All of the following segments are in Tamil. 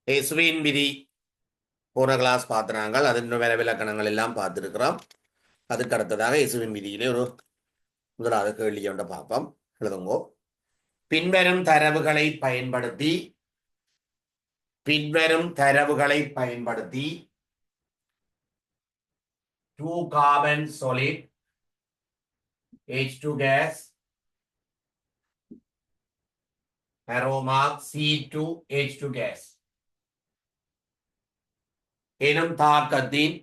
எஸ்வின் விதி போன கிளாஸ் பார்த்துனாங்க. அதன் வேற விலக்கணங்கள் எல்லாம் பார்த்துருக்கிறோம். அதுக்கு அடுத்ததாக எஸ்வின் விதியிலே ஒரு முதலாவது கேள்வி ஒன்றை பார்ப்போம். எழுதுங்கோ. பின்வரும் தரவுகளை பயன்படுத்தி 2 carbon solid H2 gas arrow mark C2 H2 gas எனும் தாக்கத்தின்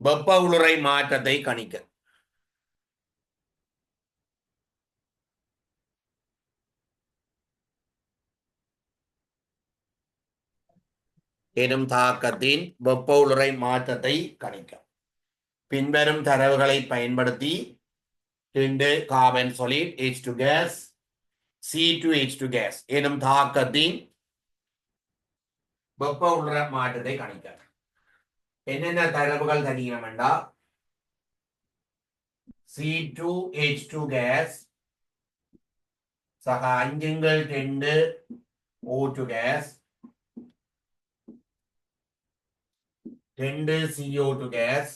வெப்ப உளுரை மாற்றத்தை கணிக்க. எனும் தாக்கத்தின் வெப்ப உளுரை மாற்றத்தை கணிக்க பின்வரும் தரவுகளை பயன்படுத்தி 2 carbon solid H2 gas C2 H2 gas எனும் தாக்கத்தின் வெப்ப உளுரை மாற்றத்தை கணிக்க. என்னென்ன தரவுகள் தெரியும் என்றால் C2 H2 gas சக 5 O2 gas 2 CO2 gas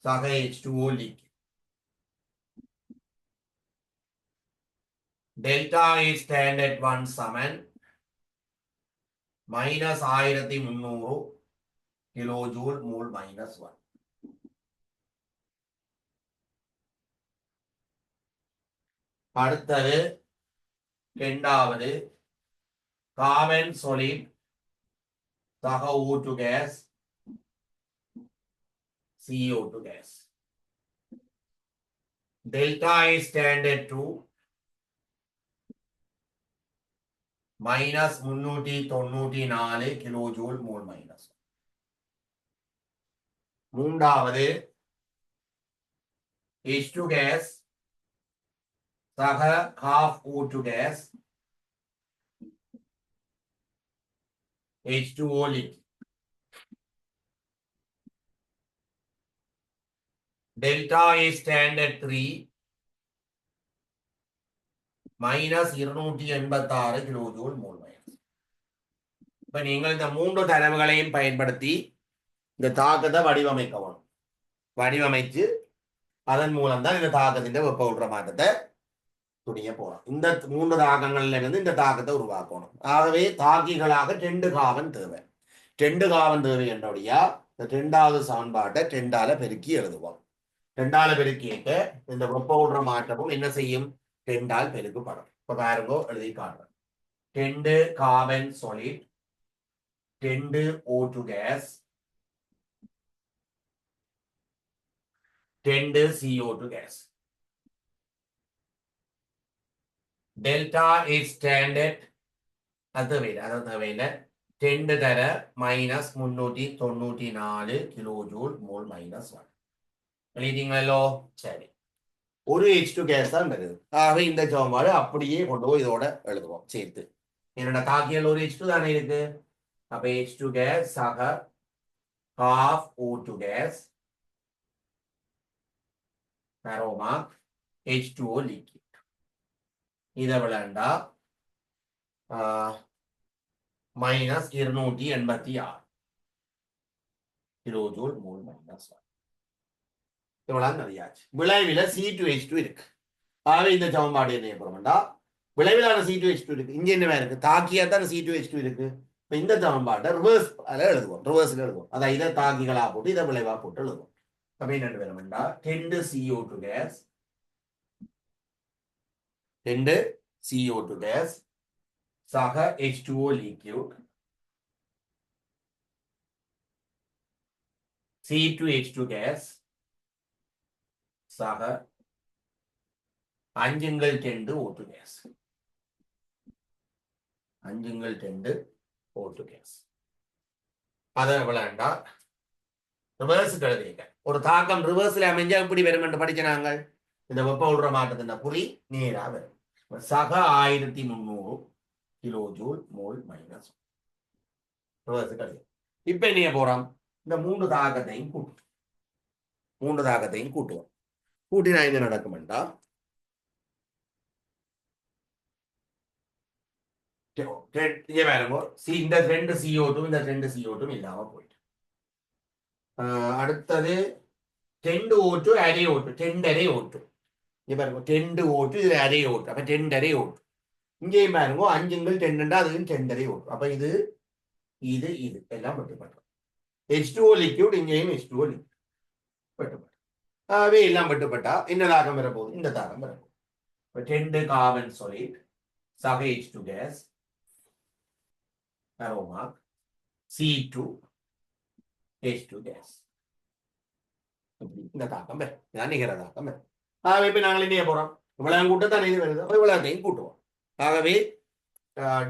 சக H2O liquid. Delta is standard 1 சமன் -1300 கிலோஜூல் மூல் -1. அடுத்தது இரண்டாவது கார்பன் சாலிட் சக O2 gas CO2 gas. Delta is standard 2 -394 kilojoule mole -1. மூன்றாவது H2 gas சக half O2 gas H2O liquid. Delta is standard 3 -286 kilojoule mole -. இப்ப நீங்கள் இந்த மூன்று தரவுகளையும் பயன்படுத்தி இந்த தாக்கத்தை வடிவமைச்சு அதன் மூலம் தான் இந்த தாக்கத்தின் வெப்ப உற்ற மாற்றத்தை துணிய போறோம். இந்த மூன்று தாக்கங்கள்ல இருந்து இந்த தாக்கத்தை உருவாக்கணும். ஆகவே தாக்கிகளாக 2 கார்பன் தேவை. 2 கார்பன் தேவை என்றபடியா இந்த 2வது சமன்பாட்டை 2ஆல பெருக்கி எழுதுவோம். 2ஆல பெருக்கிட்டு இந்த வெப்ப உற்ற மாற்றமும் என்ன செய்யும்? 2ஆல் பெருக்கப்படும். இப்ப பாருங்க, எழுதி காட்டுறேன். 2 carbon solid 2 O2 gas 2 CO2 gas. Delta is standard அது தேவையில்லை 2 தர -394 கிலோஜூல் மூல் -1. எழுதிங்களோ? சரி, ஒரு H2 கேஸ் தான் வருது. ஆகவே இந்த சமன்பாடு அப்படியே கொண்டு போய் இதோட எழுதுவோம் சேர்த்து. என்னோட தாக்கியல் ஒரு H2 தானே இருக்கு. அப்ப H2 கேஸ் சக half O2 gas aroma H2O liquid. இதை விளையாண்டா -286 கிலோஜூல் மூல் -1. இவ்வளவு நிறையாச்சு. விளைவில C2H2 இருக்கு. ஆகவே இந்த சமன்பாடு என்ன பண்ணா விளைவிலான C2H2 இருக்கு. இங்க என்ன இருக்கு? தாக்கியா தான் C2H2 இருக்கு. இப்ப இந்த சமன்பாட்டை ரிவர்ஸ் எழுதுவோம். ரிவர்ஸ்ல எழுதுவோம். அதான் இதை தாக்கிகளா போட்டு இதை விளைவா போட்டு எழுதுவோம். அப்ப என்ன வேணும்டா 2 CO2 gas 2 CO2 gas சக H2O liquid C2H2 gas சக 5 O2 gas 5 O2 gas. அதை விளையாண்டா ரிவர்ஸ் எழுதிக்க. ஒரு தாக்கம் ரிவர்ஸ்ல அமைஞ்சா எப்படி வரும் என்று படிச்ச நாங்கள் இந்த வெப்ப உற்ற மாற்றத்தின் புரி நேரா வரும். சக 1300 கிலோ ஜூல் மோல் மைனஸ். இப்ப என்ன போறோம், இந்த மூன்று தாக்கத்தையும் கூட்டுவோம். கூட்டினா என்ன நடக்கும்டா, இந்த ரெண்டு CO2 இந்த ரெண்டு CO2 இல்லாம போயிட்டு, அடுத்தது 10 O2 அரை O2 10 O2. இங்க பாருங்க 10 O2 இது அரை O2, அப்ப 10 O2. இங்கேயும் பாருங்க 5 10 அதுவும் 10 O2. அப்ப இது இது இது எல்லாம் வெட்டுப்படும். H2O லிக்யூட், இங்கேயும் H2O லிக்யூட் வெட்டுப்படும். அவை எல்லாம் வெட்டுப்பட்டா என்ன தாக்கம் வரப்போகுது, இந்த தாக்கம் வரப்போகுது. 10 கார்பன் solid சக H2 gas aroma C2 H2 gas. இந்த தாக்கம் வரும், நிகர தாக்கம் வரும். ஆகவே இப்ப நாங்கள் என்ன போறோம், இவ்வளவு கூட்டத்தான் இது வருது, இவ்வளவுத்தையும் கூட்டுவோம். ஆகவே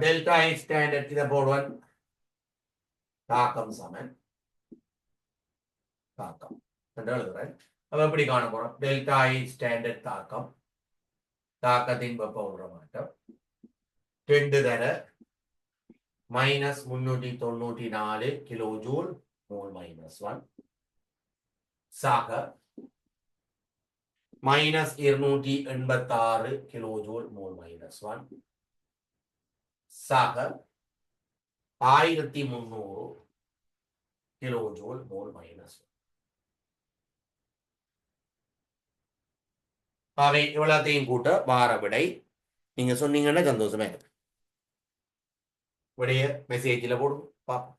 டெல்டா H ஸ்டாண்டர்ட் இதை போடுவோம், தாக்கம் சமன் தாக்கம் என்று எழுதுறேன். அப்ப எப்படி காண போறோம், டெல்டா H ஸ்டாண்டர்ட் தாக்கம், தாக்கத்தின் வெப்ப மாற்றம் 2 தர -394 கிலோ ஜூல் மோல் -1 சக -286 கிலோ ஜூல் மோல் -1 சக 1300 கிலோ ஜூல் மோல் -1. அவை இவ்வளத்தையும் கூட்ட வார விடை நீங்க சொன்னீங்கன்னா சந்தோஷமா இருக்கு. விடைய மெசேஜில் போடுவோம் பார்ப்போம்.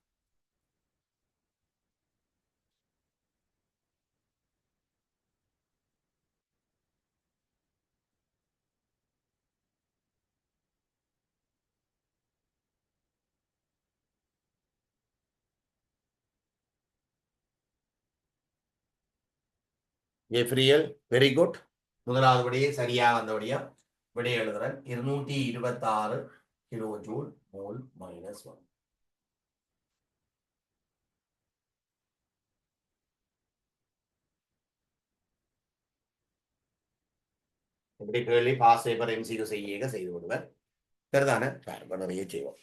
ஏப்ரியல் வெரி குட். முதலாவது விடையே சரியா வந்தபடியா விடை எழுதுறேன். 226 கிலோ ஜூல் மோல் -1. எப்படி கேள்வி பாஸ் பேப்பர் MCQ செய்து விடுவேன். சரிதானே, நிறைய செய்வோம்.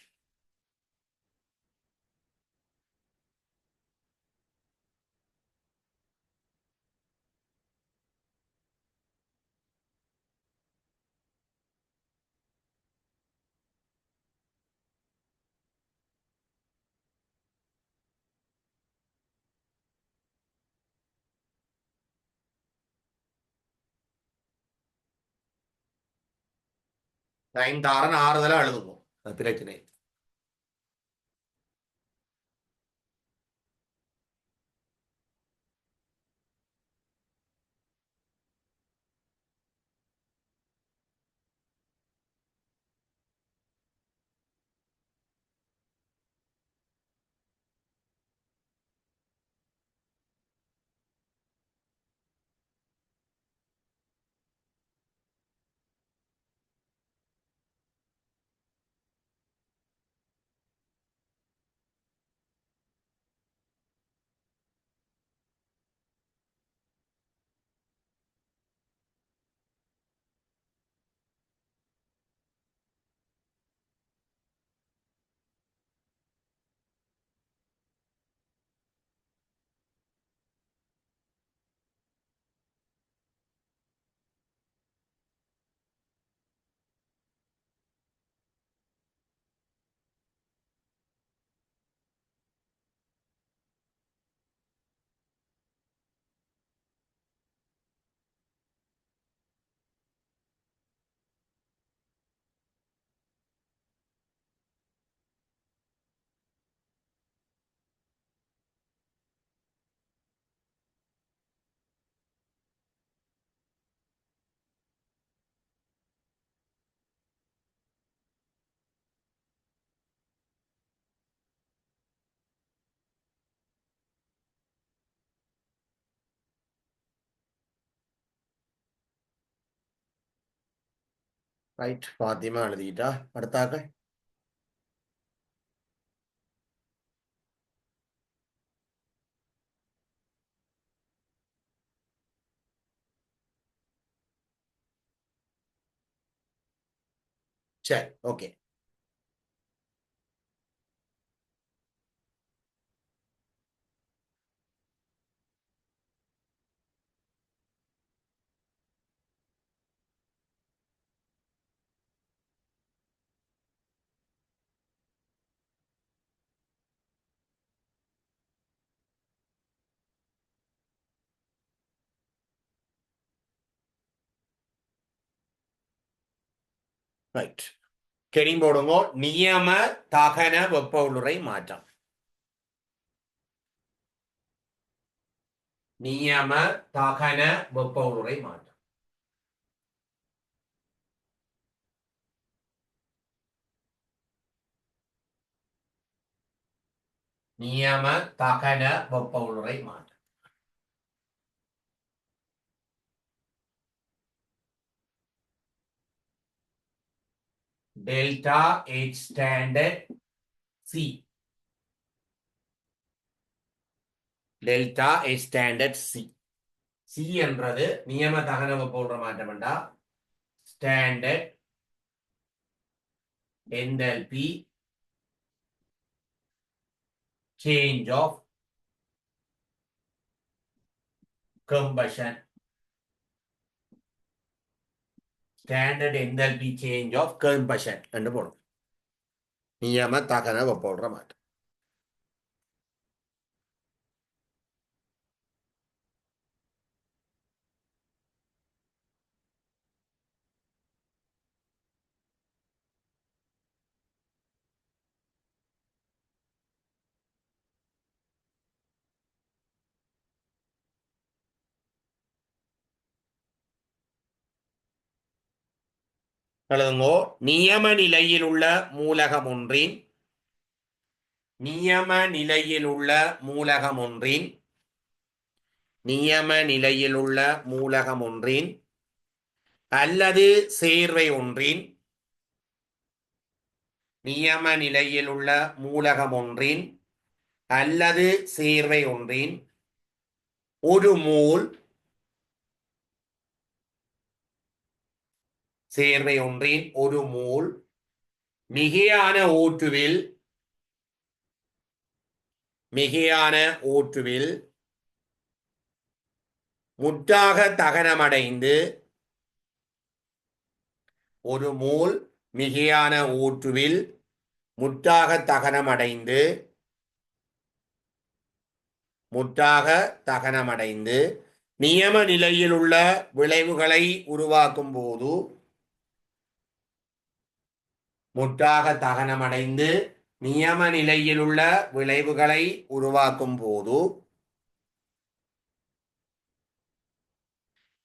டைம் தாரன் ஆறுதலா எழுதுவோம், பிரச்சனை. ரைட், பாத்தியமா எழுதிட்டா. அடுத்தாக்க சரி, ஓகே. ரைட். கெடிங் போடுங்க. நியம தகன வெப்ப உள்ளுறை மாற்றம். நியம தகன வெப்ப உள்ளுறை மாற்றம். நியம தகன வெப்ப உள்ளுறை மாற்றம். Delta H standard C. Delta H standard C. C என்றது நியம தகன வெப்ப உள்ளுறை மாற்றம் என்றா standard enthalpy change of combustion. Standard enthalpy change of combustion என்று போடும். நியம தகன வெப்ப உள்ளுறை மாற்றம். எழுதுங்கோ. நியம நிலையில் உள்ள மூலகம் ஒன்றின் நியம நிலையில் உள்ள மூலகம் ஒன்றின் நியம நிலையில் உள்ள மூலகம் ஒன்றின் அல்லது சேர்வை ஒன்றின் நியம நிலையில் உள்ள மூலகம் ஒன்றின் அல்லது சேர்வை ஒன்றின் ஒரு மோல் சேர்வை ஒன்றின் ஒரு மோல் மிகையான ஊற்றுவில் முற்றாக தகனமடைந்து ஒரு மோல் மிகையான ஊற்றுவில் முற்றாக தகனமடைந்து நியம நிலையில் உள்ள விளைவுகளை உருவாக்கும் போது முற்றாக தகனமடைந்து நியம நிலையில் உள்ள விளைவுகளை உருவாக்கும் போது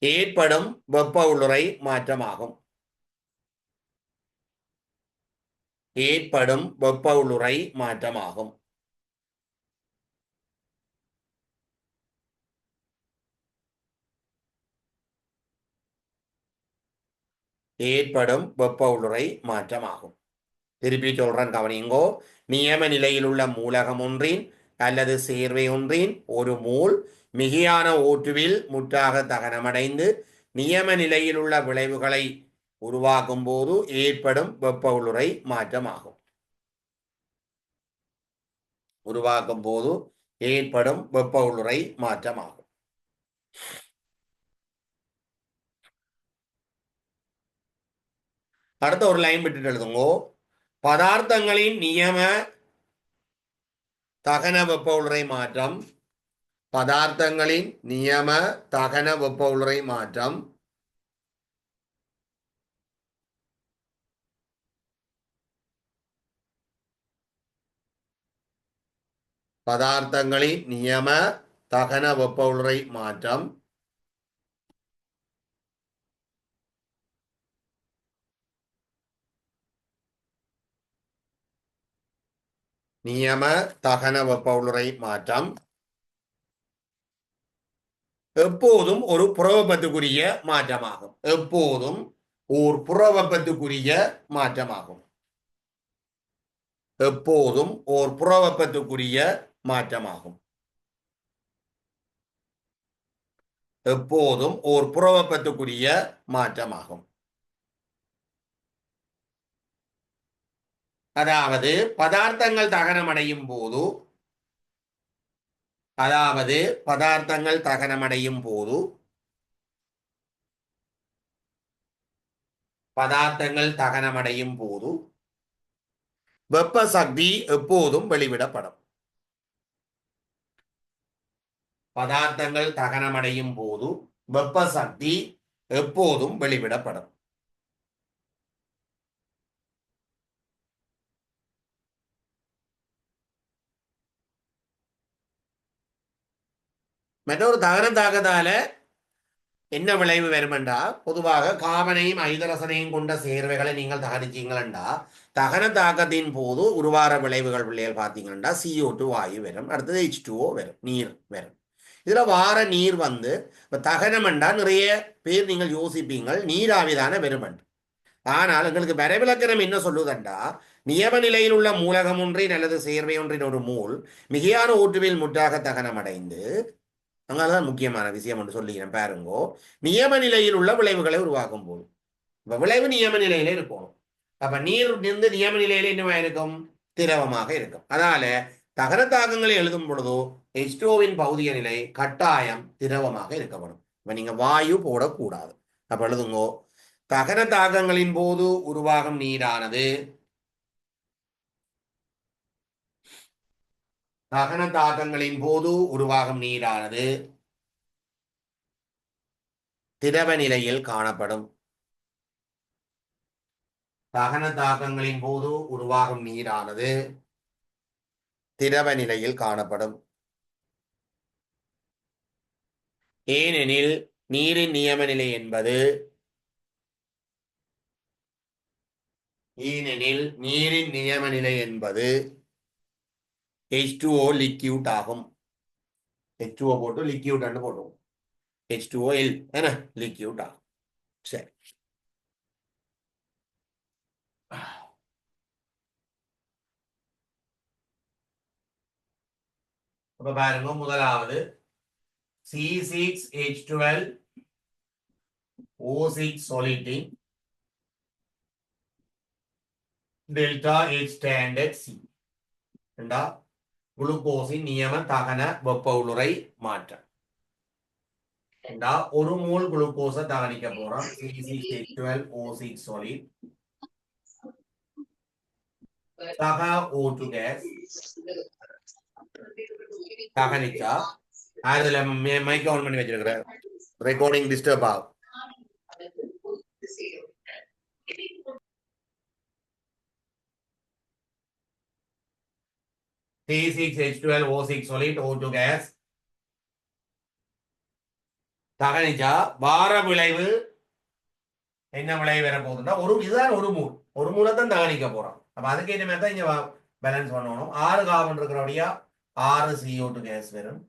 ஏற்படும் வெப்ப உள்ளுறை மாற்றமாகும். ஏற்படும் வெப்ப உள்ளுறை மாற்றமாகும். ஏற்படும் வெப்ப உள்ளுறை மாற்றமாகும். திருப்பி சொல்றேன், கவனிங்கோ. நியம நிலையில் உள்ள மூலகம் ஒன்றின் அல்லது சேர்வை ஒன்றின் ஒரு மோல் மிகையான ஊற்றுவில் முற்றாக தகனமடைந்து நியம நிலையில் உள்ள விளைவுகளை உருவாக்கும் போது ஏற்படும் வெப்ப உள்ளுறை மாற்றமாகும். உருவாக்கும் போது ஏற்படும் வெப்ப உள்ளுறை மாற்றமாகும். அடுத்த ஒரு லைன் விட்டுட்டு எழுதுங்கோ. பதார்த்தங்களின் நியம தகன வெப்ப உள்ளுறை மாற்றம். பதார்த்தங்களின் நியம தகன வெப்ப உள்ளுறை மாற்றம் பதார்த்தங்களின் நியம தகன வெப்ப உள்ளுறை மாற்றம் நியம தகன வெப்ப உள்ளுறை மாற்றம் எப்போதும் ஒரு புறவெப்பத்துக்குரிய மாற்றமாகும். எப்போதும் ஓர் புறவெப்பத்துக்குரிய மாற்றமாகும். எப்போதும் ஓர் புறவெப்பத்துக்குரிய மாற்றமாகும். எப்போதும் ஓர் புறவெப்பத்துக்குரிய மாற்றமாகும். அதாவது பதார்த்தங்கள் தகனமடையும் போது அதாவது பதார்த்தங்கள் தகனமடையும் போது பதார்த்தங்கள் தகனமடையும் போது வெப்ப சக்தி எப்போதும் வெளிவிடப்படும். பதார்த்தங்கள் தகனமடையும் போது வெப்ப சக்தி எப்போதும் வெளிவிடப்படும். மற்றொரு தகனம் தாக்கத்தால என்ன விளைவு வருமென்றா, பொதுவாக காபனையும் ஐதரசனையும் கொண்ட சேர்வைகளை நீங்கள் தகனிச்சீங்களா, தகன தாக்கத்தின் போது உருவார விளைவுகள் பிள்ளைகள் பார்த்தீங்கன்னா CO2 வாயு வரும், அடுத்தது H2O வரும், நீர் வரும். இதுல வார நீர் வந்து இப்ப தகனம்ண்டா நிறைய பேர் நீங்கள் யோசிப்பீங்கள் நீராவிதான வெறுமண்டு. ஆனால் எங்களுக்கு வரைவிலக்கணம் என்ன சொல்லுதண்டா, நியம நிலையில் உள்ள மூலகம் ஒன்றின் அல்லது சேர்வை ஒன்றின் ஒரு மூல் மிகையான ஊற்றுவில் முற்றாக தகனமடைந்து, அங்கதான் முக்கியமான விஷயம் என்று சொல்லிக்கிறேன் பாருங்கோ, நியம நிலையில் உள்ள விளைவுகளை உருவாக்கும் போது. இப்ப விளைவு நியம நிலையில இருக்கும். அப்ப நீர் நின்று நியம நிலையில என்னவா இருக்கும், திரவமாக இருக்கும். அதனால தகன தாக்கங்களை எழுதும் பொழுதோ H2O பௌதிக நிலை கட்டாயம் திரவமாக இருக்கப்படும். இப்ப நீங்க வாயு போடக்கூடாது. அப்ப எழுதுங்கோ, தகன தாக்கங்களின் போது உருவாகும் நீரானது தகன தாக்கங்களின் போது உருவாகும் நீரானது திரவ நிலையில் காணப்படும். தகன தாக்கங்களின் போது உருவாகும் நீரானது திரவ நிலையில் காணப்படும். ஏனெனில் நீரின் நியம நிலை என்பது H2O லிக்யூட் ஆகும். H2O போட்டு லிக்யூட் போடுவோம். H2OL என்ன லிக்யூட் ஆகும். சரி, அப்ப பாருங்க, முதலாவது C6H12O6 solidin delta H standard C. குளுக்கோஸின் நியம தகன வெப்ப உளுரை மாற்றம். ஒரு மோல் குளுக்கோஸை தகனிக்க போறோம். C6H12O6 solid தக O2 கேஸ் தகனிச்சா, அதுல மைக் ஆன் பண்ணி வச்சிருக்கிற ரெக்கார்டிங் டிஸ்டர்ப் ஆகும். C6H12O6 solid O2 கேஸ் தகனிச்சா வார விளைவு என்ன விளைவு வர போகுதுன்னா, இதுதான் ஒரு மூலத்தான் தகனிக்க போறோம். அப்ப அதுக்கு என்ன மாதிரி இங்க பேலன்ஸ் பண்ணணும். 6 கார்பன் இருக்கிறபடியா 6 CO2 கேஸ் வரும்.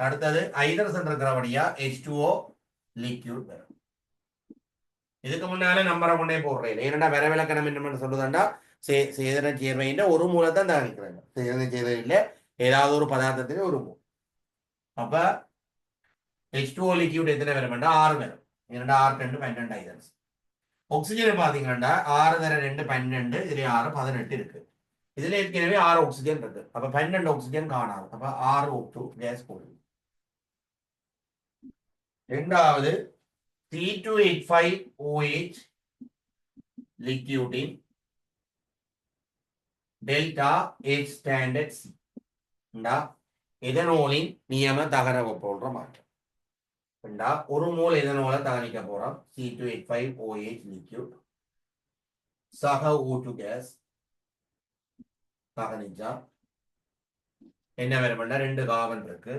அடுத்தது ஹைட்ரஜன் இருக்கிறபடியா H2O லிக்யூட் வரும். இதுக்கு முன்னால நம்பரை கொண்டே போடுறேன். ஏன்னா வரைவிலக்கணம் என்ன சொல்லுதாண்டா, சேதன சேர்வையின் ஒரு மூலத்தான் தகனிக்கிறாங்க. சேதன சேர்வையில் ஏதாவது ஒரு பதார்த்தத்திலே ஒரு மூலம். அப்ப H2O லிக்யூட் எத்தனை வரும்? 6 வரும். 2 6 2 12 ஹைட்ரஜன். ஆக்சிஜன் பாத்தீங்கன்னா 6 தர 2 12, இதுல 6 18 இருக்கு. இதுல ஏற்கனவே 6 ஆக்சிஜன் இருக்கு. அப்ப 12 ஆக்சிஜன் காணாது. அப்ப 6 O2 கேஸ் போடுது. இரண்டாவது C2H5OH லிக்யூடின் டெல்டா H ஸ்டாண்டர்ட் C. எதனோலின் நியம தகர வெப்ப மாற்றம். ஒரு மோல் எதனோல தகனிக்க போறோம். C2H5OH லிக்யூட் சக O2 கேஸ் தகனிச்சா என்ன வரும்? 2 கார்பன் இருக்கு,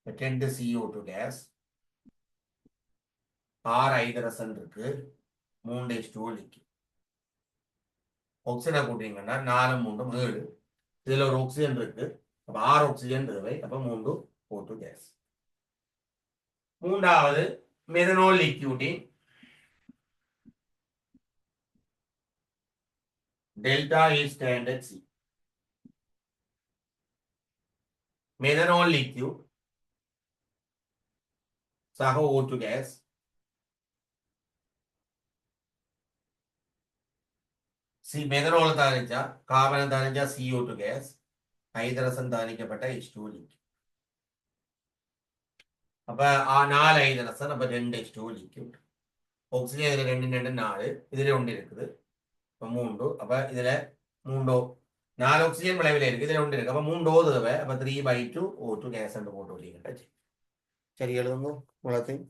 2 CO2 கேஸ், 6 ஹைட்ரஜன் இருக்கு, 3 H2O லிக்யூட். ஆக்சிஜனை கூட்டிங்கன்னா 4 3 7. இதுல ஒரு ஆக்சிஜன் இருக்கு. அப்ப 6 ஆக்சிஜன் தேவை. அப்ப 3 O2 கேஸ். மூன்றாவது மெதனால் லிக்யூடின் delta H standard C. Methanol liquid சக O2 கேஸ், മെഥനോൾ താനിച്ച കാർബൺ താനിച്ച CO2 ഗ്യാസ് ഹൈഡ്രജൻ താനിക്കപ്പെട്ട H2 ലിക്വിഡ് അപ്പൊ ആ 4 ഹൈഡ്രജൻ അപ്പൊ 2 H2 ലിക്വിഡ് ഓക്സിജൻ ഇതിൽ 2 4 ഇതിൽ ஒன்று இருக்குது இப்போ 3 அப்ப இதுல 3 4 ஆக்சிஜன் விளைவில் இருக்கு இதுல 1 இருக்கு அப்ப 3 தேவை அப்ப 3/2 O2 கேஸ் என்று போட்டு வெளியிட்ட சரி எழுதுங்க உலகத்தையும்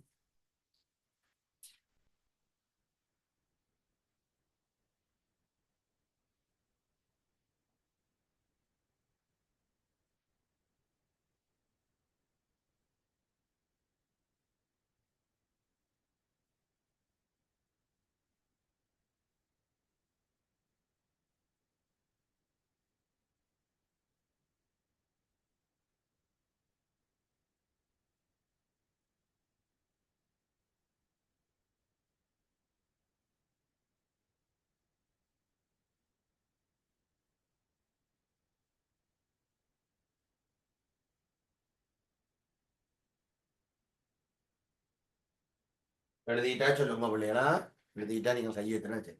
எழுதிட்டா சொல்லுங்க பிள்ளைகளா எழுதிட்டா நீங்க கையெழுத்தினா சரி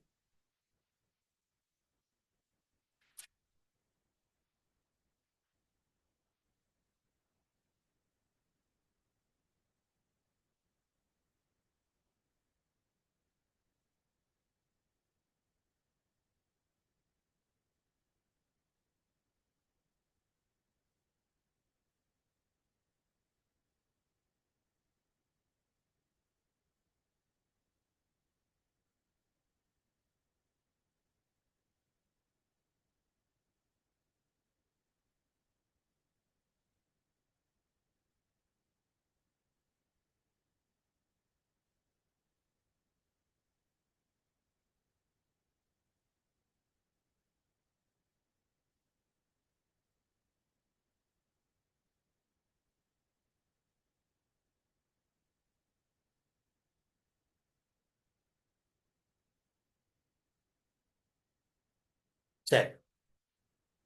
சரி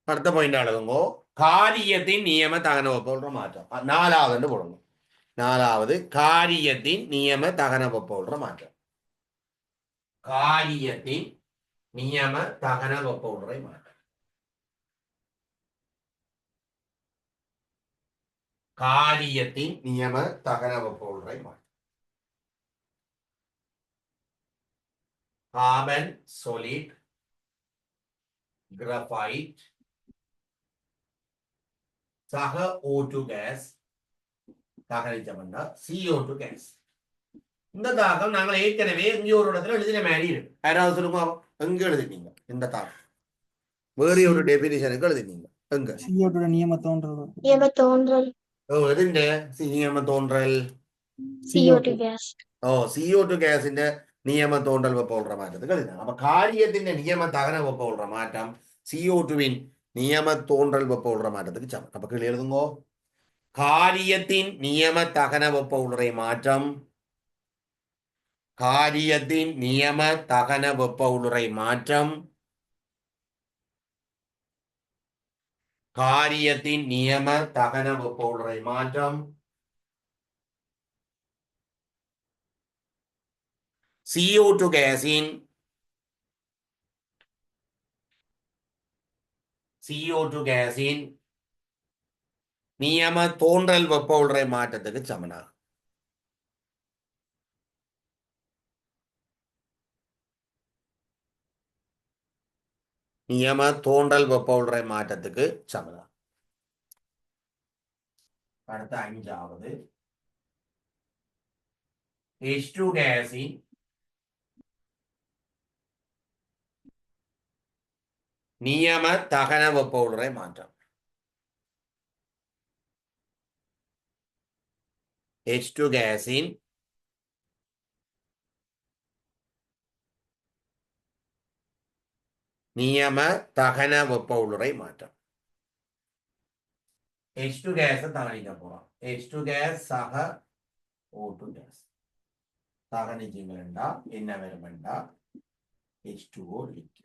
அடுத்த பாயிண்ட் எழுதுங்கோ காரியத்தின் நியம தகன வெப்ப மாற்றம் 4வது போடுங்க 4வது காரியத்தின் நியம தகன வெப்ப மாற்றம் காரியத்தின் நியம தகன வெப்ப மாற்றம் காரியத்தின் நியம தகன வெப்ப மாற்றம் கார்பன் solid graphite சக O2 கேஸ் தகனிச்சோம்னா CO2 கேஸ் இந்த தாக்கம் நாங்கள் ஏற்கனவே எங்கேயோ ஒரு இடத்துல எழுதின மாதிரி இருக்கு யாராவது சொல்லுங்க எங்க எழுதிட்டீங்க இந்த தாக்கம் வேறு ஒரு டெபினிஷனுக்கு எழுதிட்டீங்க எங்க CO2 நியம தோன்றல் எதுண்ടെ നിയമ തോன்றൽ CO2 ഗ്യാസ് CO2 ഗ്യാസിന്റെ നിയമ തോണ്ടൽ വെപ്പമുള്ള മാറ്റത്തിൽ കളിതാണ് അപ്പൊ കാര്യത്തിന്റെ നിയമ തകന വെപ്പമുള്ള മാറ്റം CO2വിൻ നിയമ തോണ്ടൽ വെപ്പമുള്ള മാറ്റത്തിൽ ചമം അപ്പൊ കിളി എഴുതുമ്പോ കാര്യത്തിൻ നിയമ തകന വെപ്പമുള്ള മാറ്റം കാര്യത്തിൻ നിയമ തകന വെപ്പമുള്ള മാറ്റം കാര്യത്തിൻ നിയമ തകന വെപ്പമുള്ള മാറ്റം CO2 ഗ്യാസിൻ നിയമ തോன்றൽ വെപ്പമുള്ള മാറ്റத்துக்கு சமனாகும் நியம தோன்றல் வெப்பமுறை மாற்றத்துக்கு சமனாகும் அடுத்த 5வது H2 கேஸின் நியம தகன வெப்பமுறை மாற்றம் H2 கேஸின் நியம தகன வெப்பமுறை மாற்றம் H2 கேஸை தகனிக்க போறோம் H2 கேஸ் சக O2 கேஸ் தகனிச்சிங்கன்னா என்ன வருமெண்டா H2O லிக்விட்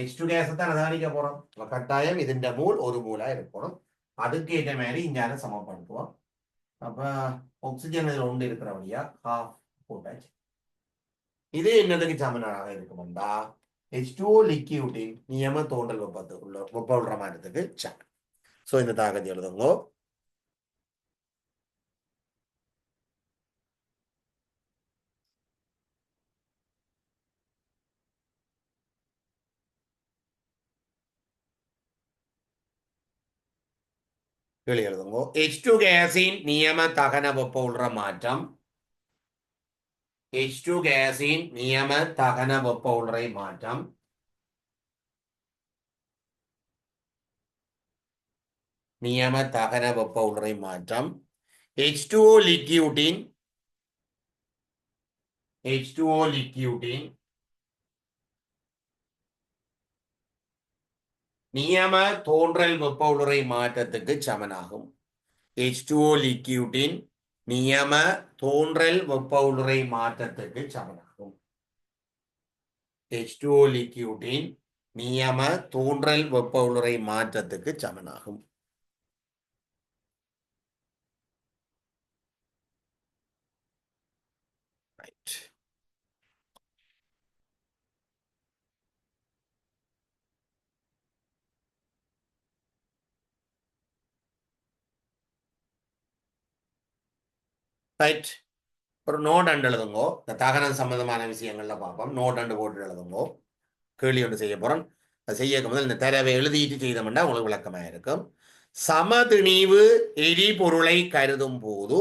H2 கேஸை தான் தகனிக்க போறோம் கட்டாயம் ഇതിന്റെ மூல் ஒரு மூலா இருக்கணும் அதுக்கு ஏற்ற மாதிரி இங்கான சமப்படுத்துவோம் அப்ப ஆக்சிஜன் இதுல 1 இருக்கிறபடியா half போட்டாச்சு இது என்னதுக்கு சமனாக இருக்கும்டா H2O லிக்யூட்டின் நியம தோன்றல் வெப்ப உள்ள மாற்றத்துக்கு சமன். ஸோ இந்த தாக்கத்தை எழுதுங்கோ. கீழே எழுதுங்கோ. H2 கேஸின் நியம தகன வெப்ப உள்ள மாற்றம் H2 கேஸின் நியம தகன வெப்ப உள்ள மாற்றம் நியம தகன வெப்ப உள்ள மாற்றம் H2O லிக்யூட்டின் H2O லிக்யூட்டின் நியம தோன்றல் வெப்ப உள்ள மாற்றத்துக்கு சமனாகும். H2O லிக்யூட்டின் நியம தோன்றல் வெப்ப உள்ள மாற்றத்துக்கு சமனாகும். H2O லிக்யூட்டின் நியம தோன்றல் வெப்ப உள்ள மாற்றத்துக்கு சமனாகும். ரைட். ரைட். ஒரு நோட் அண்டு எழுதுங்கோ. இந்த தகனம் சம்பந்தமான விஷயங்கள்ல பார்ப்போம். நோட் அண்டு போட்டு எழுதுங்கோ. கேள்வி ஒன்று செய்ய போறோம். அது செய்ய முதல் இந்த தரவை எழுதிட்டு செய்தோம்னா உங்களுக்கு விளக்கமாக இருக்கும். சமதிணிவு எரிபொருளை கருதும் போது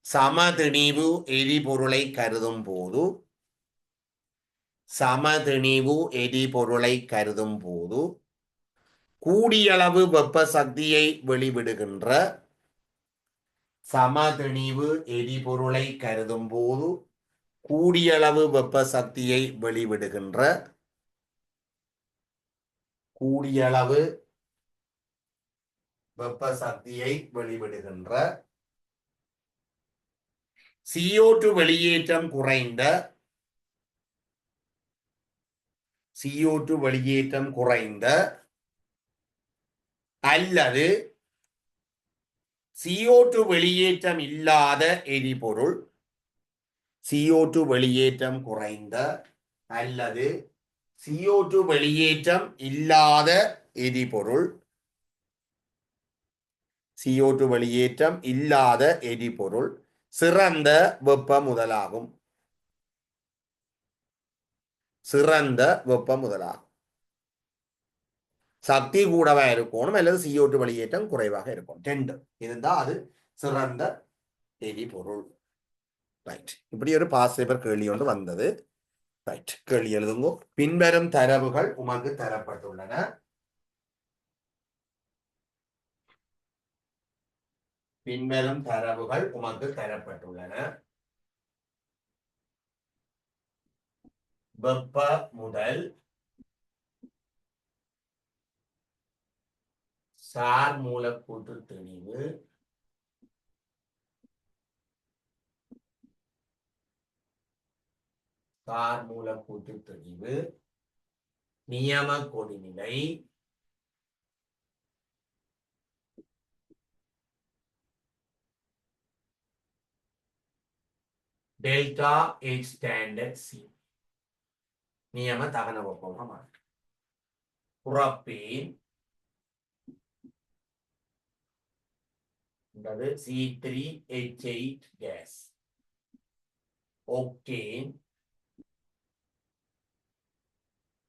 சமதிணிவு எரிபொருளை கருதும் போது சமதிணிவு எரிபொருளை கருதும் போது கூடியளவு வெப்ப சக்தியை வெளிவிடுகின்ற சமதிணிவு எரிபொருளை கருதும் போது கூடியளவு வெப்ப சக்தியை வெளிவிடுகின்ற கூடியளவு வெப்ப சக்தியை வெளிவிடுகின்ற CO2 வெளியேற்றம் குறைந்த CO2 வெளியேற்றம் குறைந்த அல்லது CO2 வெளியேற்றம் இல்லாத எரிபொருள் CO2 வெளியேற்றம் குறைந்த அல்லது CO2 வெளியேற்றம் இல்லாத எரிபொருள் CO2 வெளியேற்றம் இல்லாத எரிபொருள் சிறந்த வெப்ப முதலாகும். சிறந்த வெப்ப முதலாகும். சக்தி கூடவா இருக்கணும் அல்லது CO2 வெளியேற்றம் குறைவாக இருக்கும். ரெண்டு இருந்தா அது சிறந்த எரிபொருள். ரைட். இப்படி ஒரு பாஸ் பேப்பர் கேள்வி ஒன்று வந்தது. ரைட். கேள்வி எழுதுங்க. பின்வரும் தரவுகள் உமக்கு தரப்பட்டுள்ளன. பின்வரும் தரவுகள் உமக்கு தரப்பட்டுள்ளன. வெப்ப முதல் சார் மூலக்கூற்று திணிவு சார் மூலக்கூற்று திணிவு நியம கொதிநிலை டெல்டா H ஸ்டாண்டர்ட் C நியம தகன வெப்ப மாற்றம் புறப்பேன் C3H8 case octane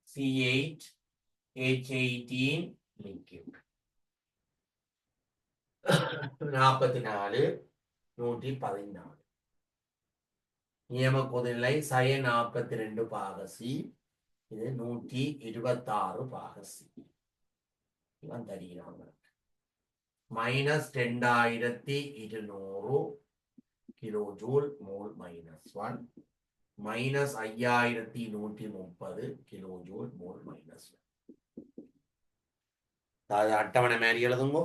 C8H18 liquid 44 114 நியம கொதிநிலை சய 42 பாக சி இது 126 பாக சி இவன் தருகிறாங்க -2200 kilo joule mole -1 -5130 kilo joule mole -1 அட்டவணை மேலே எழுதுங்கோ.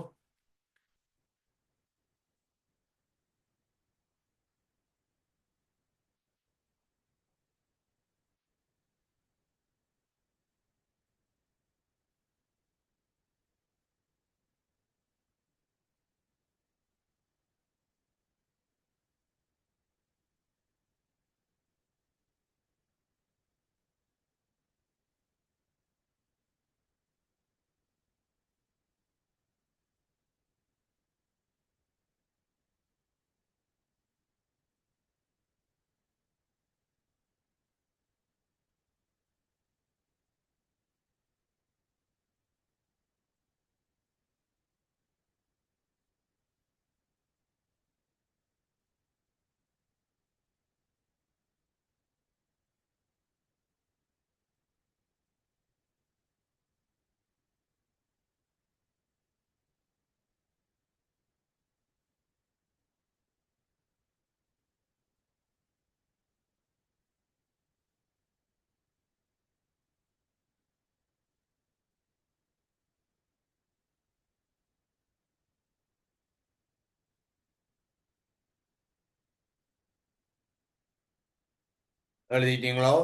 எழுதிட்டீங்களோ?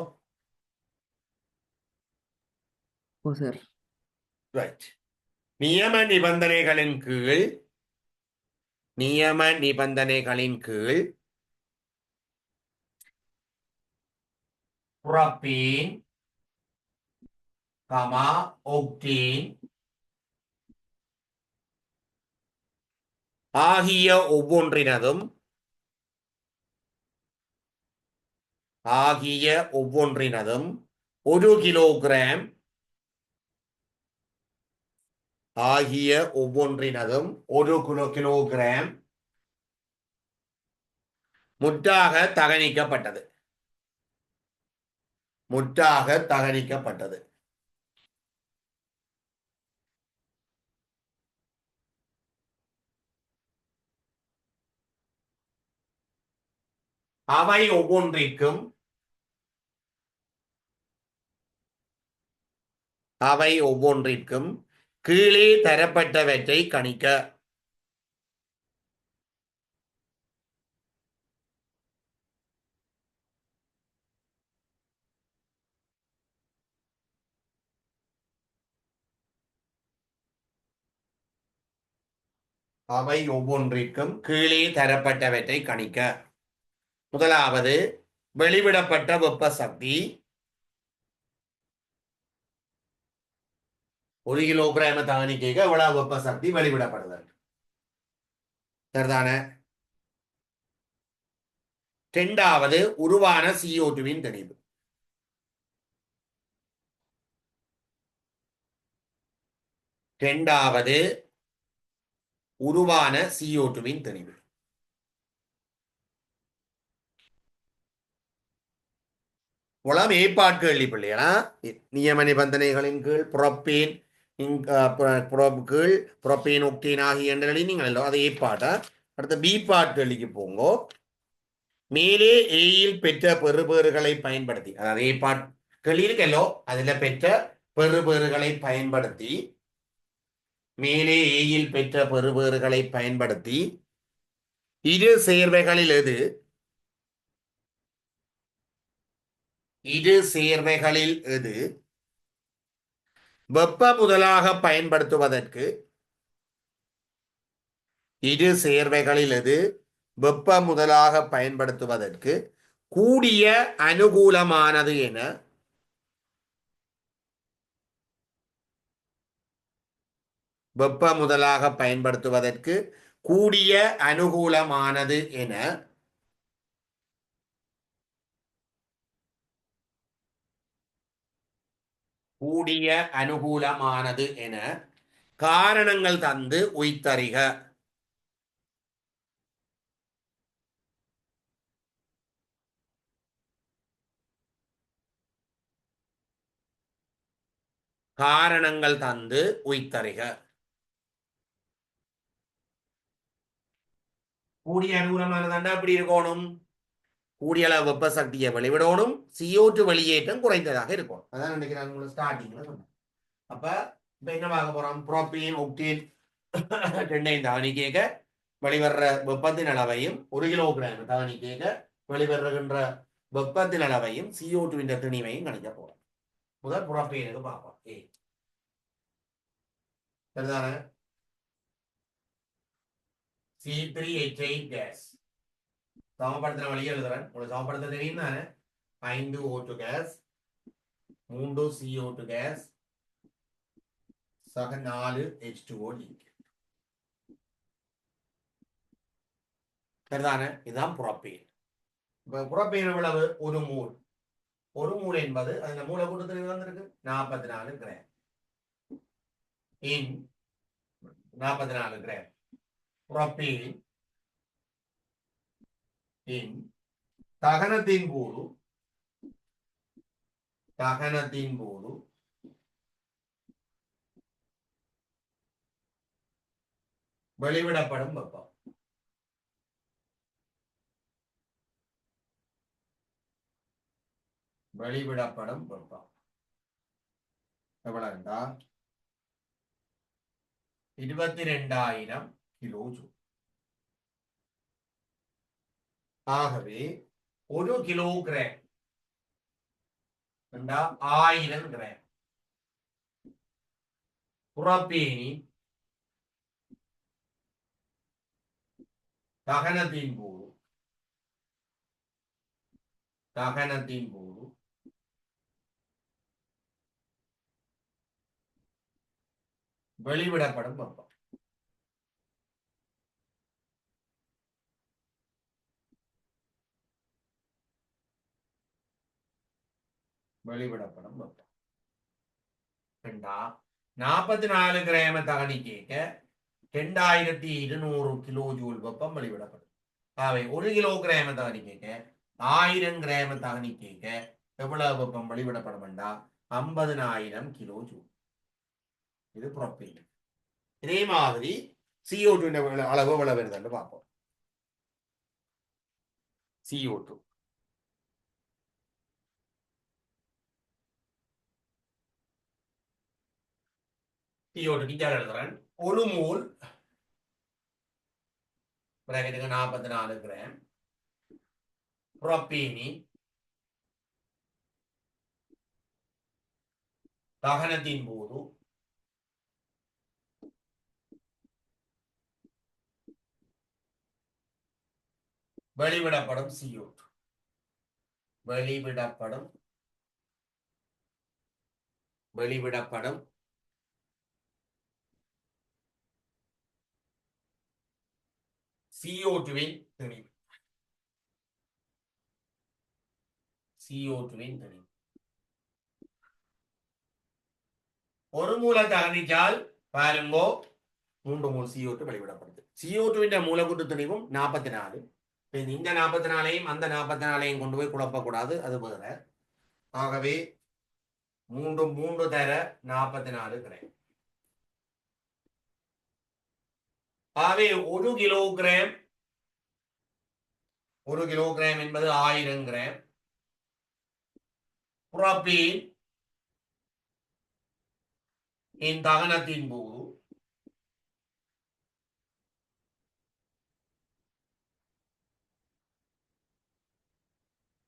ஓ சார். ரைட். நியம நிபந்தனைகளின் கீழ் புரோப்பீன், ஒக்டீன் ஆகிய ஒவ்வொன்றினதும் 1 கிலோகிராம் முற்றாக தகனிக்கப்பட்டது. அவை ஒவ்வொன்றிற்கும் கீழே தரப்பட்டவற்றை கணிக்க. முதலாவது, வெளிவிடப்பட்ட வெப்ப சக்தி 1 கிலோகிராம் தகனிக்க எவ்வளவு வெப்ப சக்தி வெளிவிடப்படுது? சரிதானே? இரண்டாவது, உருவான CO2வின் திணிவு. உளம் ஏற்பாடு கேள்விப்பள்ளியா? நியம நிபந்தனைகளின் கீழ் புரோப்பீன் புரோப்பீன் ஒக்டீன் ஆகிய நீங்கள் அதை ஏற்பாட்டா. அடுத்த பி பாட் கேள்விக்கு போங்கோ. மேலே ஏயில் பெற்ற பெறுபேறுகளை பயன்படுத்தி, அதாவது ஏற்பாடு கேள்வி இருக்கல்லோ, அதுல பெற்ற பெறுபேறுகளை பயன்படுத்தி, மேலே ஏயில் பெற்ற பெறுபேறுகளை பயன்படுத்தி இரு சேர்வைகளில் எது வெப்ப முதலாக பயன்படுத்துவதற்கு கூடிய அனுகூலமானது என காரணங்கள் தந்து உய்த்தறிக. கூடிய அனுகூலமானதாண்டா அப்படி இருக்கணும். கூடிய அளவு வெப்ப சக்தியை வெளிவிடணும், CO2 வெளியேற்றம் குறைந்ததாக இருக்கும். அதான் நினைக்கிறேன் உங்களுக்கு ஸ்டார்டிங்ல சொன்னேன். அப்ப இப்ப என்ன பார்க்க போறோம்? புரோப்பீன் ஒக்டீன் ரெண்டையும் தகனிக்க வெளிவர்ற வெப்பத்தின் அளவையும் 1 கிலோகிராம் தகனிக்க வெளிவருகின்ற வெப்பத்தின் அளவையும் CO2 திணிவையும் கணிக்க போறோம். முதல் புரோப்பீனுக்கு பார்ப்போம். சரிதானே? C3H8 கேஸ் சமப்படுத்தின வழியை எழுதுறேன். உங்களுக்கு சமப்படுத்த தெரியும் தானே? 5 O2 case, 3 CO2 case, 4 H2O liquid. சரிதானே? இதுதான் புரோப்பீன். இப்ப புரோப்பீன் எவ்வளவு? 1 மூல். 1 மூல் என்பது அதுல மூலக்கூட்டத்தில் வந்திருக்கு 44 கிராம். 44 கிராம் புரோப்பீன் தகனத்தின் போது வெளிவிடப்படும் வெப்பம். எவ்வளவு என்றா 22,000 கிலோ ஜூல். ஆகவே 1 கிலோகிராம் എന്താ 1000 gram. പുറപ്പേനി ദഹനത്തിൻ പോതു വെളിവിടപ്പെടും വെപ്പം. വെളിവിടപ്പെടും വെപ്പം. എന്താ 44 gram தகனிக்கேக்க 2200 கிலோ ஜூல் வெப்பம் வெளிவிடப்படும். ஆகவே 1 கிலோகிராம் தகனிக்கேக்க 1000 கிராம் தகனிக்கேக்க எவ்வளவு வெப்பம் வெளிவிடப்படும் என்றா 50000 கிலோ ஜூல். இது புறப்பேன். இதே மாதிரி CO2 அளவு எவ்வளவு வருதுன்னு பார்ப்போம். CO2 எழுதுறேன். ஒரு மோல் பிராக்கெட்டுக்கு 44 கிராம் புரோப்பேனி தகனத்தின் போது வெளிவிடப்படும் CO2 வெளிவிடப்படும் CO2வின் திணிவு. CO2வின் திணிவு ஒரு மூல தகனிச்சால் பாருங்கோ 3 மூல் CO2 வெளிவிடப்படுது. CO2வின் மூலக்கூட்டு திணிவும் 44. இந்த 44ஐயும் அந்த 44ஐயும் கொண்டு போய் குழப்பக்கூடாது, அது வேற. ஆகவே 3 தர 44 கிராம். ஆகவே 1 கிலோகிராம் என்பது 1000 கிராம். புரோப்பீன் இன் தகனத்தின் போது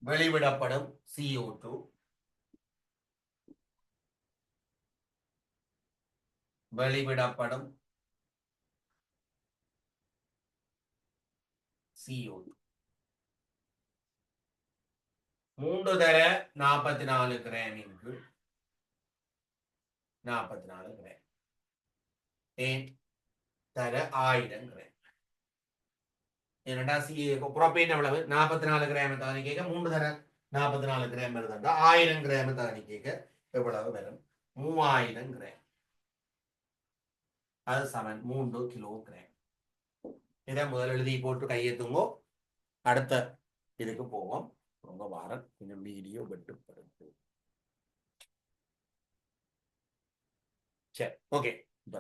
வெளிவிடப்படும் CO2 வெளிவிடப்படும் CO2 3 தர 44 கிராம் இங்கு 44 கிராம் தர 1000 கிராம். என்னடா புரோப்பேன் எவ்வளவு 44 கிராம் தகனி கேட்க 3 தர 44 கிராம் வருதுண்டா 1000 கிராம் தகனி கேட்க எவ்வளவு வரும் 3000 கிராம். அது சமன் 3 கிலோகிராம். இதை முதல் எழுதி போட்டு கையெழுத்துங்கோ. அடுத்த இதுக்கு போவோம். உங்க வாரம் கொஞ்சம் வீடியோ வெட்டுப்படுது. சரி, ஓகே,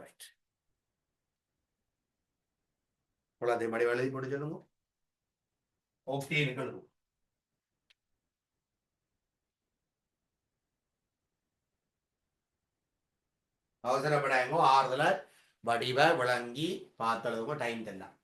ரைட். அதே மாதிரி எழுதி போட்டு சொல்லுங்க. ஓகே, எழுதும். அவசரப்படாமோ ஆறுதல வடிவ விளங்கி பார்த்தளவுக்கு டைம் தெரியலாம்.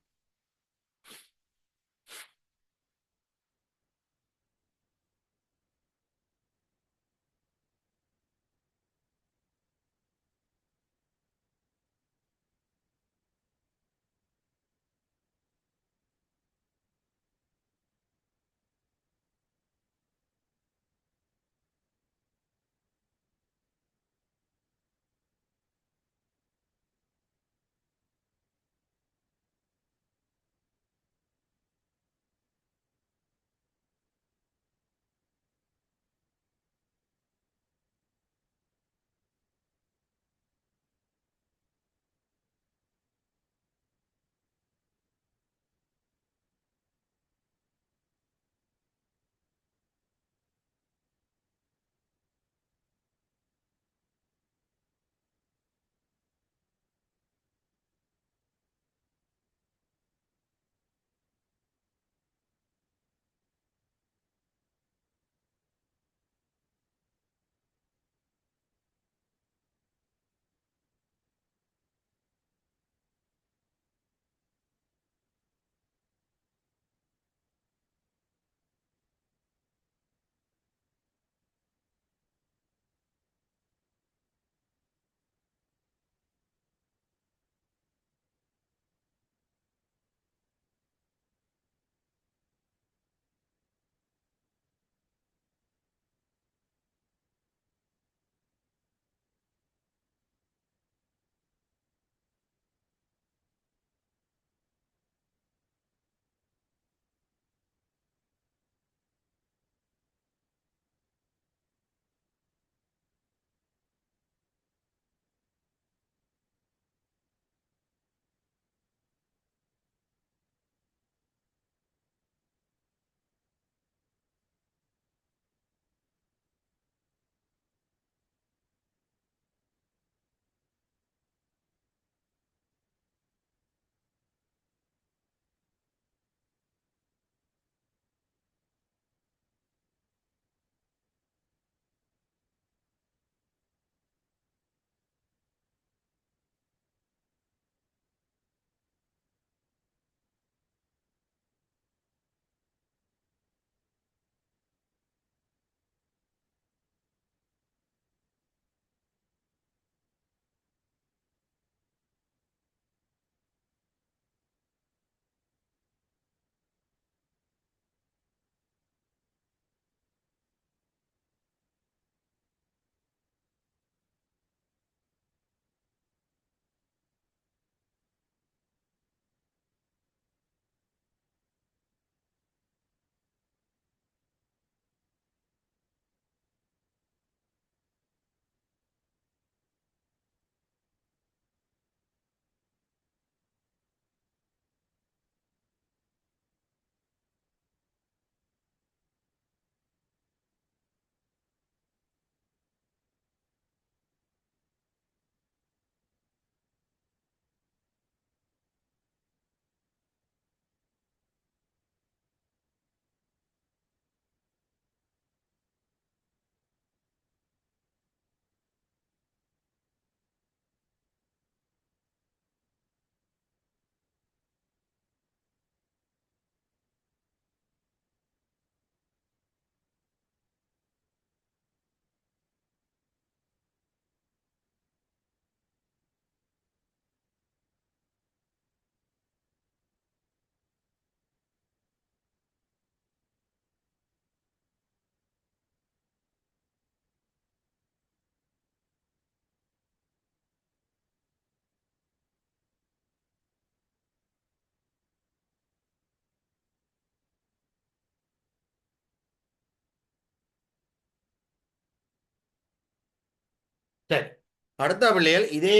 அடுத்த பிள்ளைகள் இதே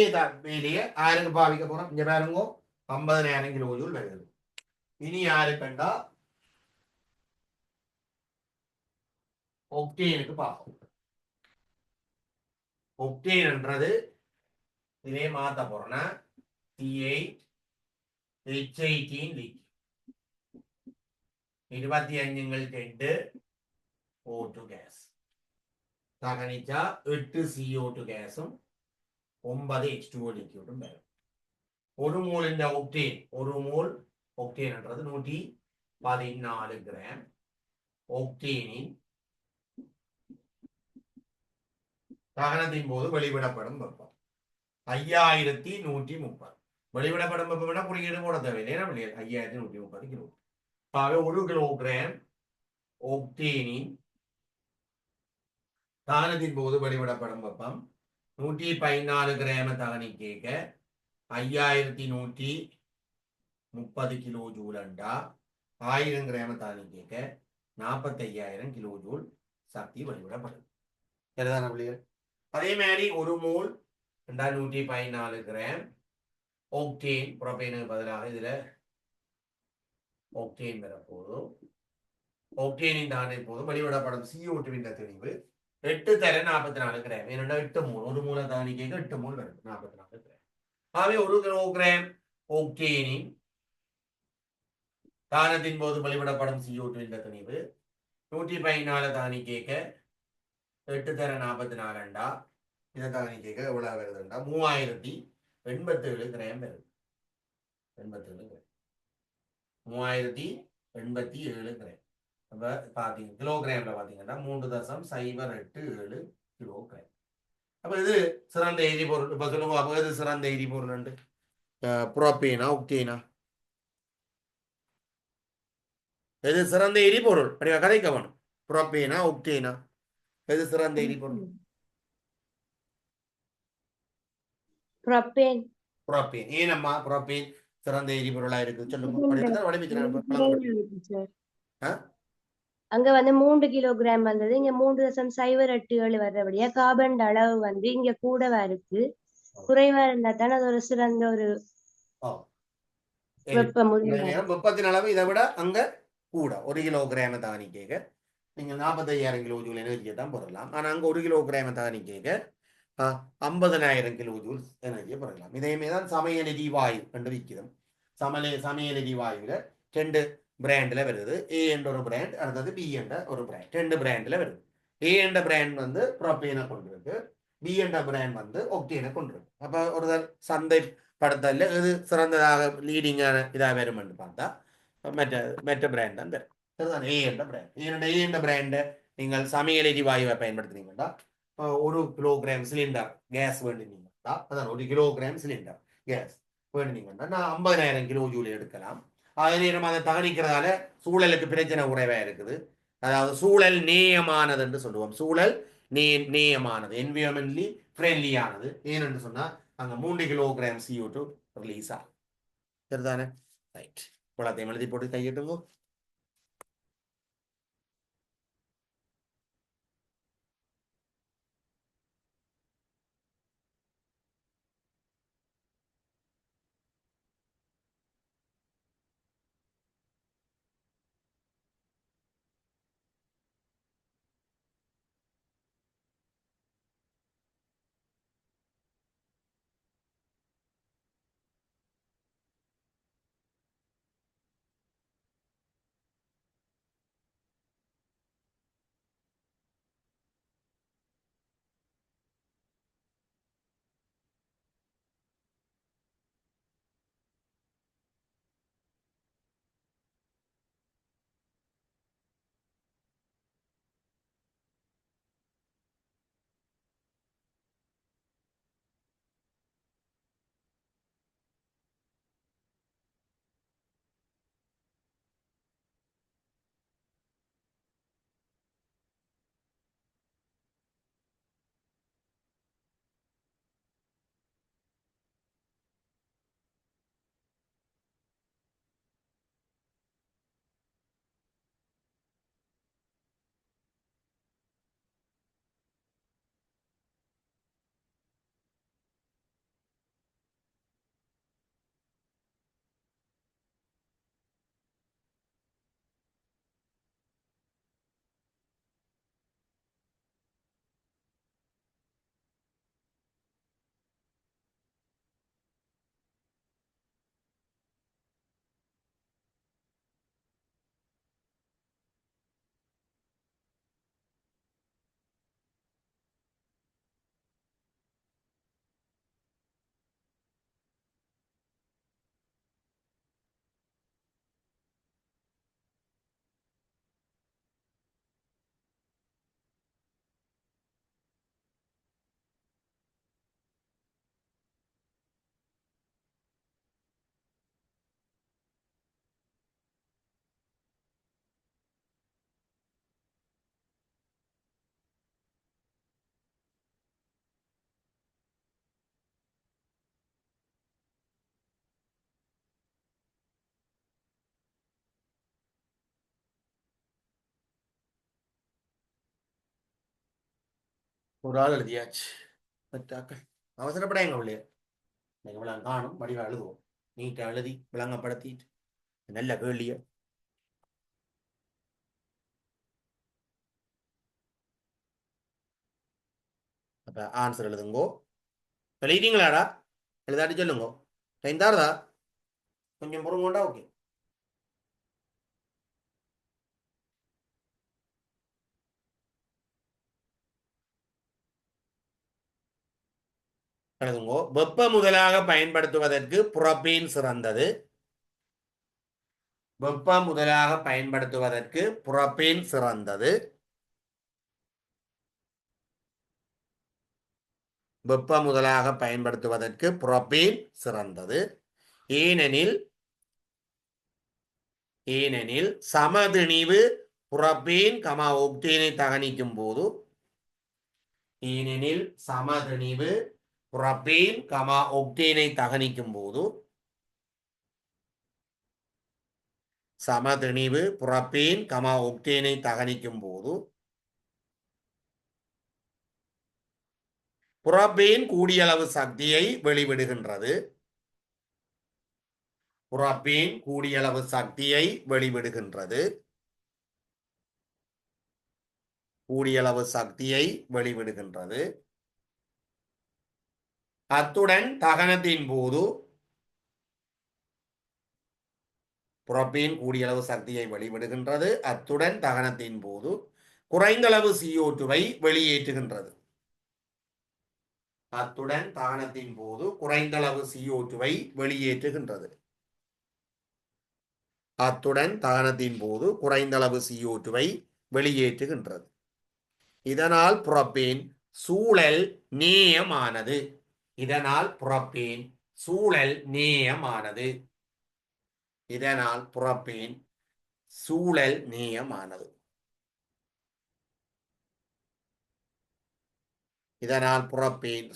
வேலையை யாருக்கு பாவிக்க போறோம்? இங்க பாருங்க 50,000 கிலோ ஜூல் வருகிறது. இனி யாரு கண்டா ஒக்டேனுக்கு பார்ப்போம். ஒக்டேன்ன்றது இதே மாத்த போறோம்னா C8 H18 league 25 O2 case தகனிச்சா 8 CO2 கேஸும் 9 H2O லிக்விடும் வரும். ஒரு மோல் இந்த ஒக்டேன், ஒரு மோல் ஒக்டேன்ன்றது 114 கிராம். ஒக்டேனின் தகனத்தின் போது வெளிவிடப்படும் வெப்பம் 5130. வெளிவிடப்படும் வெப்பம் குறியீடு போட தேவையில்லை. 5130 கிலோ. ஆக 1 கிலோகிராம் ஒக்டேனின் தகனத்தின் போது வெளிவிடப்படும் வெப்பம் 114 கிராம் தகனிக்க 5130 கிலோ ஜூல் அண்டா 1000 கிராம் தகனிக்க 45,000 கிலோ ஜூல் சக்தி வெளிவிடப்படும். சரிதான பிள்ளைகள்? அதே மாதிரி ஒரு மோல் 114 கிராம் ஒக்டேன், புரோபேனுக்கு பதிலாக இதுல ஒக்டேன் வரப்போதும். ஒக்டேனின் தானே போதும் வெளிவிடப்படும் CO2 தெளிவு 8 தர 44 கிராம். ஏன்னா 8 மூல், ஒரு மூல தானிக்க 8 மூல் வரும் 44 கிராம். ஆகவே 1 கிலோகிராம் ஒக்டேனின் தானத்தின் போது வெளிவிடப்படும் CO2 தெளிவு 114 தானிக்க 8 தர 44 அண்டா இதை தானிக்க எவ்வளவு வருதுண்டா 3087 கிராம் வருது. 87 கிராம் 3087 கிராம். அப்ப பாத்தீங்க கிலோகிராம்ல பாத்தீங்கன்னா 3.087 கிலோகிராம். அப்ப இது சிறந்த எரிபொருள். இப்ப சொல்லுங்க, அப்ப இது சிறந்த எரிபொருள் புரோப்பேனா ஒக்டேனா? எது சிறந்த எரிபொருள்? அப்படியா கதைக்கவனும். புரோப்பேனா ஒக்டேனா? எது சிறந்த எரிபொருள்? புரோப்பேன். புரோப்பேன். ஏனம்மா புரோப்பேன் சிறந்த எரிபொருளா இருக்கு? சொல்லுங்க. அங்க வந்து 3 கிலோகிராம் வந்தது, இங்க 3.087 வர்றபடியா கார்பன் அளவு வந்து இங்க கூடவா இருக்கு. குறைவா இருந்தா தானே அது ஒரு சிறந்த ஒரு வெப்பம். வெப்பத்தின் அளவு இதை விட அங்க கூட 1 கிலோகிராம் தானிக்க நீங்க 45,000 கிலோ ஜூல் எனர்ஜியை தான் பெறலாம். ஆனா அங்க 1 கிலோகிராம் தானிக்க 50,000 கிலோ ஜூல் எனர்ஜியை பெறலாம். இதேமே தான் சமையல் எரிவாயு கண்டு விற்கிறோம். சமையல் எரிவாயுல 2 பிராண்ட்ல வருது. ஏ என்ற ஒரு பிராண்ட், அடுத்தது பி என்ற ஒரு பிராண்ட். 2 பிராண்ட்ல வருது. ஏ என்ற பிராண்ட் வந்து புரோப்பேனை கொண்டிருக்கு, பி என்ற பிராண்ட் வந்து ஒக்டேனை கொண்டிருக்கு. அப்ப ஒரு சந்தை படத்தில் இது சிறந்ததாக லீடிங்கான இதாக வரும் என்று பார்த்தா மற்ற பிராண்ட் தான் வரும். சரிதான், ஏ என்ற பிராண்ட். ஏ என்ற பிராண்டை நீங்கள் சமையல் எரிவாயுவை பயன்படுத்துனீங்கன்னா 1 கிலோகிராம் சிலிண்டர் கேஸ் வேண்டினீங்கன்னா, அதான் 1 கிலோகிராம் சிலிண்டர் கேஸ் வேண்டினீங்கன்னா நான் 50,000 கிலோ ஜூல் எடுக்கலாம். அதே நேரம் அதை தகனிக்கிறதால சூழலுக்கு பிரச்சனை குறைவா இருக்குது. அதாவது சூழல் நேயமானது என்று சொல்லுவோம். சூழல் நேயமானது, என்விரான்மெண்டலி ஃப்ரெண்ட்லியானது. ஏன்னு சொன்னா அங்க 3 கிலோகிராம் CO2 ரிலீஸ் ஆகும். சரிதானே? ரைட். குளத்தையும் எழுதி போட்டு கையிட்டுங்க. ஒரு ஆள் எழுதியாச்சு. மற்றாக்கள் அவசரப்படாங்க உள்ளே. விளங்க காணும் வடிவா எழுதுவோம். நீட்டா எழுதி விளங்கப்படுத்திட்டு நல்ல கேள்விய. அப்ப ஆன்சர் எழுதுங்கோ. எழுதிட்டீங்களாடா? எழுதாட்டி சொல்லுங்க. டைம் தாருதா? கொஞ்சம் பொறுங்கோண்டா. ஓகே. எழுதுங்கோ. வெப்ப முதலாக பயன்படுத்துவதற்கு புரோபீன் சிறந்தது. வெப்ப முதலாக பயன்படுத்துவதற்கு புரோபீன் சிறந்தது. வெப்ப முதலாக பயன்படுத்துவதற்கு புரோபீன் சிறந்தது. ஏனெனில் சமதிணிவு புரோபீன் ஒக்டேனை தகனிக்கும் போது புரோபீன் ஒக்டேனை தகனிக்கும் போது சமதிணிவு புரோபீன் ஒக்டேனை தகனிக்கும் போது புரோபீன் கூடியளவு சக்தியை வெளிவிடுகின்றது. புரோபீன் கூடியளவு சக்தியை வெளிவிடுகின்றது. கூடியளவு சக்தியை வெளிவிடுகின்றது. அத்துடன் தகனத்தின் போது புரோபீன் கூடியளவு சக்தியை வெளிவிடுகின்றது. அத்துடன் தகனத்தின் போது குறைந்தளவு CO2வை வெளியேற்றுகின்றது. அத்துடன் தகனத்தின் போது குறைந்தளவு CO2வை வெளியேற்றுகின்றது. அத்துடன் தகனத்தின் போது குறைந்தளவு CO2வை வெளியேற்றுகின்றது. இதனால் புரோபீன் சூழல் நேயமானது. இதனால் புரோபீன் சூழல் நேயமானது. இதனால் புரோபீன் சூழல் நேயமானது. இதனால் புரோபீன்